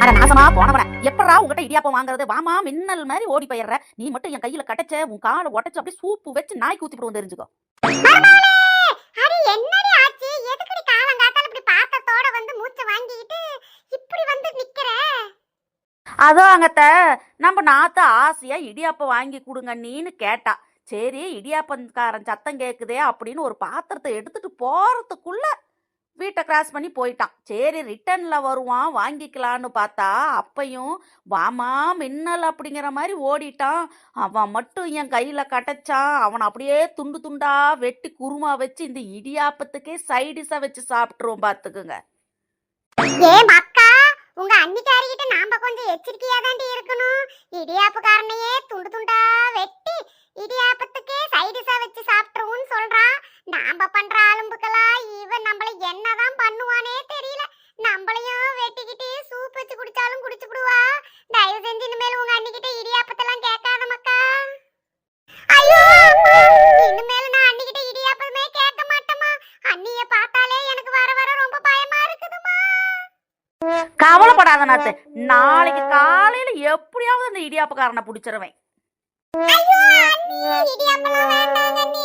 அட நாசமா போனவன, எப்படா உங்ககிட்ட இடியாப்பம் வாங்குறது? வாமா மின்னல் மாதிரி ஓடி போயிடுற. நீ மட்டும் என் கையில கட்டச்ச, உன் காலை உடைச்சு அப்படியே சூப்பு வச்சு நாய்க்கு ஊத்தி விடுவோம் தெரிஞ்சுக்கோ. அடி என்னடி ஆச்சு? எதுக்குடி காலங்காத்தால இப்படி பாத்தத்தோட வந்து மூச்ச வாங்கிட்டு இப்படி வந்து நிக்கிற? அதோ அங்கத்த நம்ம நாத்த ஆசையா இடியாப்பம் வாங்கி கொடுங்க நீன்னு கேட்டா. சரி இடியாப்பக்காரன் சத்தம் கேக்குதே அப்படின்னு ஒரு பாத்திரத்தை எடுத்துட்டு போறதுக்குள்ள வீட்டை கிராஸ் பண்ணி போயிட்டான். சரி ரிட்டர்ன்ல வருவான் வாங்கிக்கலான்னு பார்த்தா அப்பையும் வாமா மின்னல் அப்படிங்கிற மாதிரி ஓடிட்டான். அவன் மட்டும் என் கையில கட்டச்சான். அவன் அப்படியே துண்டு துண்டா வெட்டி குருமா வச்சு இந்த இடியாப்பத்துக்கே சைடிஷா வச்சு சாப்பிட்டுருவோம் பார்த்துக்குங்க. ஏ மக்கா, உங்க அன்னிக்காரிகிட்ட நாம கொஞ்சம் எச்சரிக்கையா தாண்டி இருக்கணும். இடியாப்பக்காரனையே துண்டு துண்டா வெட்டி இடியாப்பத்துக்கே சைடிஷா வச்சு சாப்பிட்டுருவோம்னு சொல்றான். நாம பண்ற ஆளும்புக்கெல்லாம் இவன் நம்மள என்னதான் பண்ணுவானே தெரியல. நம்மளையும் வெட்டிக்கிட்டு சூப் வச்சு குடிச்சாலும் குடிச்சுடுவா. தயவு செஞ்சு இனிமேல் உங்க அண்ணிக்கிட்ட இடியாப்பத்தெல்லாம் கேட்காத மக்கா. ஐயோ அம்மா, இனிமேல் நான் அண்ணிக்கிட்ட இடியாப்பமே கேட்க மாட்டேமா. அண்ணிய பார்த்தாலே எனக்கு வர வர ரொம்ப பயமா இருக்குதுமா. கவலைப்படாத நாத்து, நாளைக்கு காலையில எப்படியாவது அந்த இடியாப்பக்காரனை பிடிச்சிருவேன். ஐயோ அண்ணி, இடியாப்பலாம் வேண்டாங்க அண்ணி.